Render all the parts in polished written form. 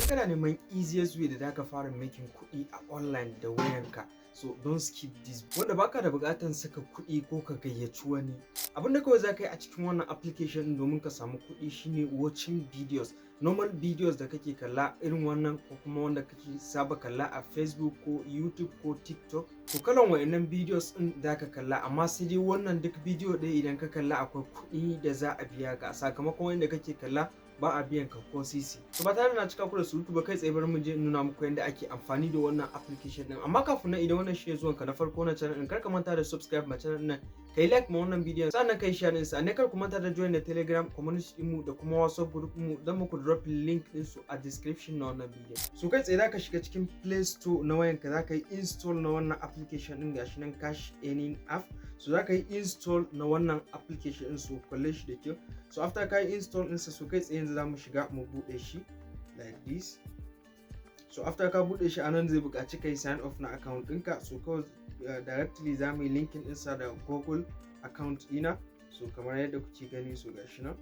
idan kana neman easiest way da zaka fara making kuɗi a online da wayanka, so don't skip this. Wanda baka da buƙatar saka kuɗi ko ka gayyaci wani, abin da kawai zaka yi a cikin wannan application domin ka samu kuɗi shine watching videos, normal videos da kake kalla irin wannan ko kuma wanda kake saba kalla a Facebook ko YouTube ko TikTok. To kalan wayannan videos din zaka kalla, amma sai dai wannan duk video ɗaya idan ka kalla akwai kuɗi da za a biya ka sakamakon wanda kake kalla ba a biyan ka ko sisi. To ba tare da na cika ku da surutu ba, kai tsaye bari mu je in nuna muku yadda ake amfani da wannan application din. Amma kafin nan, idan wannan shi ne zuwanka na farko na channel din, kar ka manta da subscribe ma channel din, kai like ma wannan bidiyon, sannan kai share din sa. Ne kar ku manta da join da Telegram community din mu da kuma WhatsApp group mu, dan muku drop link din su a description na wannan bidiyon. So kai tsaye zaka shiga cikin Play Store na wayanka, zaka yi install na wannan application din, gashi nan cash earning app. So zaka yi install na wannan application din, so kalle shi da kyau. So after ka yi install din sa, so kai tsaye yanzu zamu shiga mu bude shi like this. So after ka bude shi, anan zai buƙaci kai sign off na account ɗinka. So kawai directly zamu yi linkin ɗinsa da Google account ɗina. So kamar yadda kuke gani, so gashi nan.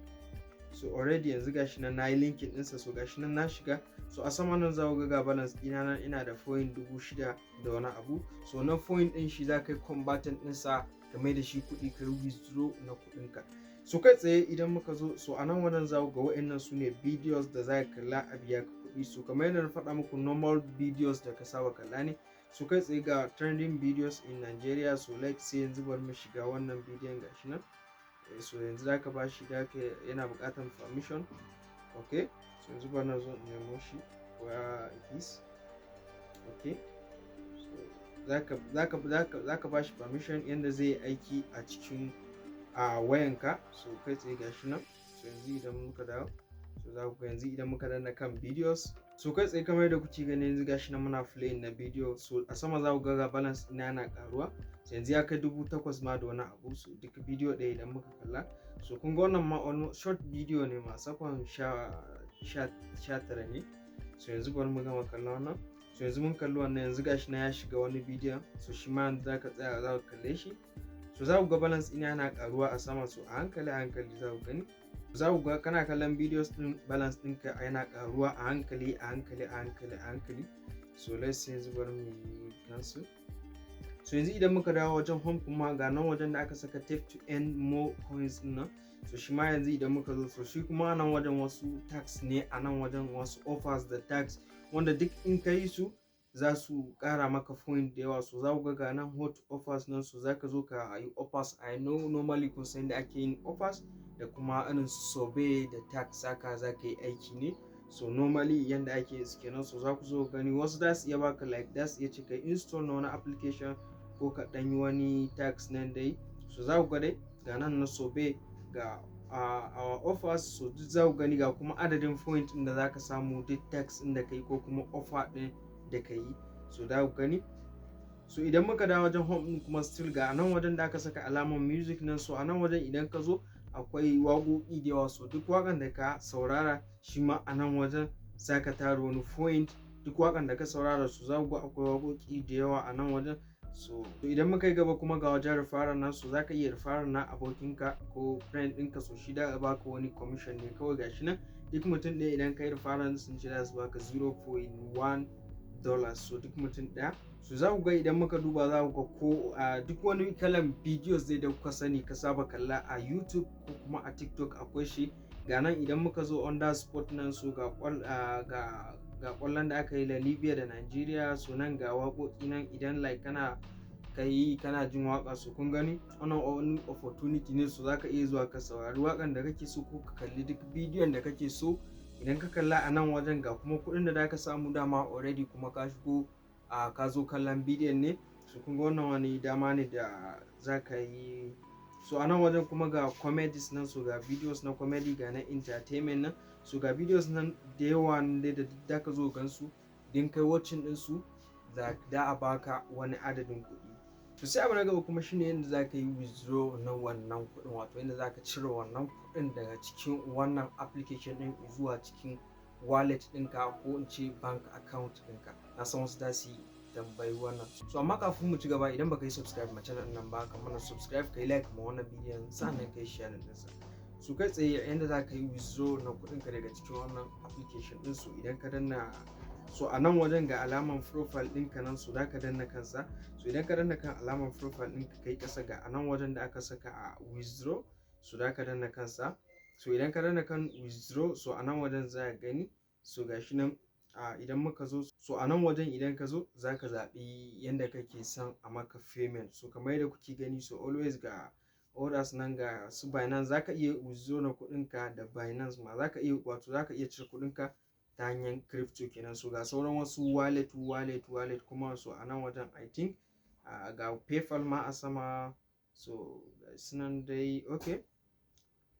So already yanzu gashi nan nayi linkin ɗinsa, so gashi nan na shiga. So a sama nan za ku ga balance ɗina nan, ina da point 6,000 da wani abu. So nan point ɗin shi za ka yi converting ɗinsa ka mai da shi kuɗi, ka yi withdraw na kuɗinka. So kai tsaye idan muka zo, so a nan wannan za ku ga wa'annan su ne videos da za ka kalla a biya ka kuɗi. So kamar yadda na faɗa muku, normal videos da ka saba kalla ne. So kai tsaye ga trending videos in Nigeria. So like sai yanzu bari mu shiga wannan bidiyon, gashi nan. So yanzu zaka ba shi, yana buƙatar permission. Okay, so yanzu bari na zo in nemo shi, where is okay. So zaka ba shi permission yanda zai yi aiki a cikin wayanka. So kai tsaye gashi nan. So yanzu idan muka dawo, so za ku ga yanzu idan muka danna kan videos, so kai tsaye kamar yadda kuke gani yanzu gashi nan muna playing na video. So a sama za ku ga balance ina yana karuwa. So yanzu ya kai 8,000 ma da wani abu. So duk video ɗaya idan muka kalla, so kun ga wannan ma almost short video ne, ma sakon 19 ne. So yanzu bari mu gama kallon wannan. So yanzu mun kalli wannan, yanzu gashi nan ya shiga wani bidiyon. So shi ma yanzu zaka tsaya za ka kalle shi. So za ku ga balance ina yana karuwa a sama. So a hankali za ku gani, za ku ga kana kallon videos din, balance ɗinka yana karuwa a hankali. So let's say yanzu bari mu cancel. So yanzu idan muka dawo wajen home, kuma ga nan wajen da aka saka tap to earn more coins din nan. So shi ma yanzu idan muka zo, so shi kuma nan wajen wasu tax ne, a nan wajen wasu offers da tax wanda duk in ka yi su za su ƙara maka point da yawa. So za ku ga nan hot offers nan, so za ka zo ka yi offers. I know normally kun san da ake yin offers da kuma irin survey da tax, haka za ka yi aiki ne. So normally yanda ake yi kenan. So za ku zo gani wasu za su iya baka like, za su iya ce ka install na wani application ko ka ɗan yi wani tax nan dai. So za ku ga dai ga nan na survey, ga our offers. So duk za ku gani, ga kuma adadin point ɗin da za ka samu duk tax ɗin da ka yi ko kuma offer ɗin da ka yi. So da ku gani. So idan muka dawo wajen home din kuma still ga nan wajen da aka saka alamar music nan. So a nan wajen idan ka zo akwai waƙoƙi da yawa. So duk waƙan da ka saurara shi ma a nan wajen za ka tara wani point. Duk waƙan da ka saurara, su za ku ga akwai waƙoƙi da yawa a nan wajen. So idan muka yi gaba kuma ga wajen referral nan, so za ka iya referral na abokinka ko friend ɗinka. So shi da baka wani commission ne kawai, gashi nan duk mutum ɗaya idan ka yi referral sun ce za su baka $0.1. So duk mutum ɗaya. So za ku ga idan muka duba, za ku ga ko duk wani kalan videos dai da kuka sani ka saba kalla a YouTube ko kuma a TikTok akwai shi. Ga nan idan muka zo under sport nan, so ga ƙwallon da aka yi la Libya da Nigeria. So nan ga waƙoƙi nan, idan like kana jin waƙa, so kun gani wannan wani opportunity ne. So za ka iya zuwa ka saurari waƙan da kake so ko ka kalli duk bidiyon da kake so. Idan ka kalla a nan wajen, ga kuma kuɗin da za ka samu dama already, kuma ka shigo ka zo kallon bidiyon ne. So kun ga wannan wani dama ne da za ka yi. So a nan wajen kuma ga comedies nan. So ga videos na comedy, ga na entertainment nan. So ga videos nan da yawa ne da da ka zo gansu, idan kai watching din su da a baka wani adadin kuɗi. To sai abu na gaba kuma shine yadda za ka yi withdraw na wannan kuɗin, wato yadda za ka cire wannan kuɗin daga cikin wannan application ɗin zuwa cikin wallet ɗinka, ko in ce bank account ɗinka. Na san wasu za su yi tambayi wannan. So amma kafin mu ci gaba, idan baka yi subscribe ma channel nan ba, ka mana subscribe, kai like ma wannan bidiyon, sannan kai share din sa. so kai tsaye yanda za ka yi withdraw na kuɗinka daga cikin wannan application ɗin. So idan ka danna, so a nan wajen ga alaman profile ɗinka nan, so za ka danna kansa. So idan ka danna kan alaman profile ɗinka kai ƙasa ga a nan wajen da aka saka a withdraw, so za ka danna kansa. So idan ka danna kan withdraw, so a nan wajen za ka gani, so gashi nan idan muka zo, so a nan wajen idan ka zo za ka zaɓi yanda kake son a maka payment. So kamar yadda kuke gani, so always ga orders nan ga su Binance, za ka iya withdraw na kuɗinka da Binance ma, za ka iya, wato za ka iya cire kuɗinka ta hanyar crypto kenan. So ga sauran wasu wallet kuma, so a nan wajen I think ga PayPal ma a sama, so sunan dai okay.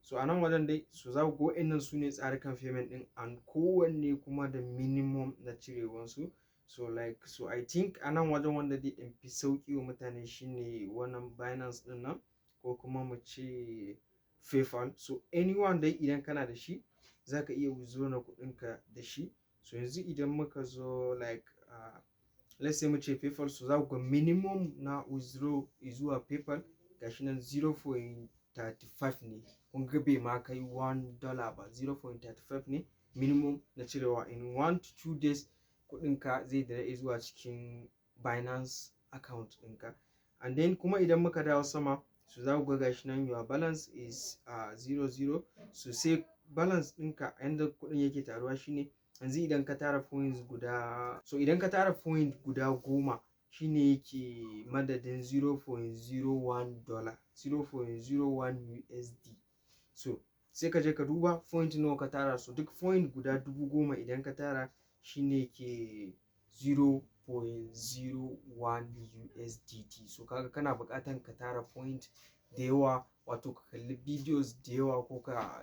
So a nan wajen dai, so za ku ga wa'annan su ne tsarukan payment ɗin, and kowanne kuma da minimum na cirewansu. So like, so I think a nan wajen wanda dai ɗin fi sauƙi wa mutane shine wannan Binance ɗin nan, ko kuma mu ce PayPal. So anyone dai idan kana da shi za ka iya withdraw na kuɗinka da shi. So yanzu idan muka zo like let's say mu ce PayPal, so za ku ga minimum na withdraw zuwa PayPal gashi nan 0.35 ne. Kun ga bai ma kai $1 ba, 0.35 ne minimum na cirewa. In 1 to 2 days kuɗinka zai dare zuwa cikin Binance account ɗinka. And then kuma idan muka dawo sama, so za ku ga gashi nan your balance is 00. So sai balance ɗinka yanda kuɗin yake taruwa shine, yanzu idan ka tara points guda, so idan ka tara point guda 10 shine yake madadin $0.01, 0.01 USD. So sai ka je ka duba point nawa ka tara. So duk point guda 10,000 idan ka tara shine ke 0.01 USDT. So kaga kana buƙatan ka tara point da yawa, wato ka kalli videos da yawa, ko ka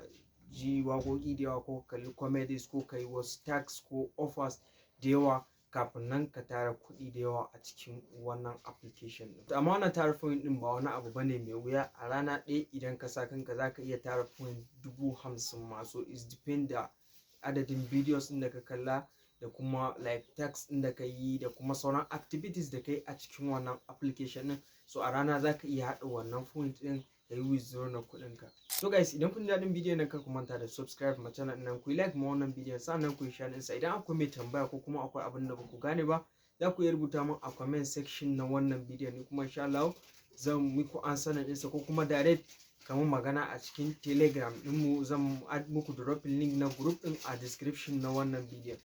ji waƙoƙi da yawa, ko ka kalli comedies, ko ka yi wasu tags ko offers da yawa kafin nan ka tara kuɗi da yawa a cikin wannan application ɗin. Amma wannan tara point ɗin ba wani abu bane mai wuya. A rana ɗaya idan ka sa kanka za ka iya tara point 50,000 ma. So it's depend da adadin videos ɗin da ka kalla, da kuma like tags ɗin da ka yi, da kuma sauran activities da ka yi a cikin wannan application ɗin. So a rana za ka iya haɗa wannan point ɗin ka yi withdraw na kuɗinka. So guys, idan kun ji daɗin bidiyon nan, kar ku manta da subscribe ma channel nan, ku yi like ma wannan bidiyon, sannan ku yi share ɗinsa. Idan akwai mai tambaya ko kuma akwai abin da ba ku gane ba, za ku iya rubuta min a comment section na wannan bidiyon, ni kuma insha Allah zan muku answer ɗinsa, ko kuma direct kamar magana a cikin Telegram ɗinmu, zan add muku dropping link na group ɗin a description na wannan bidiyon.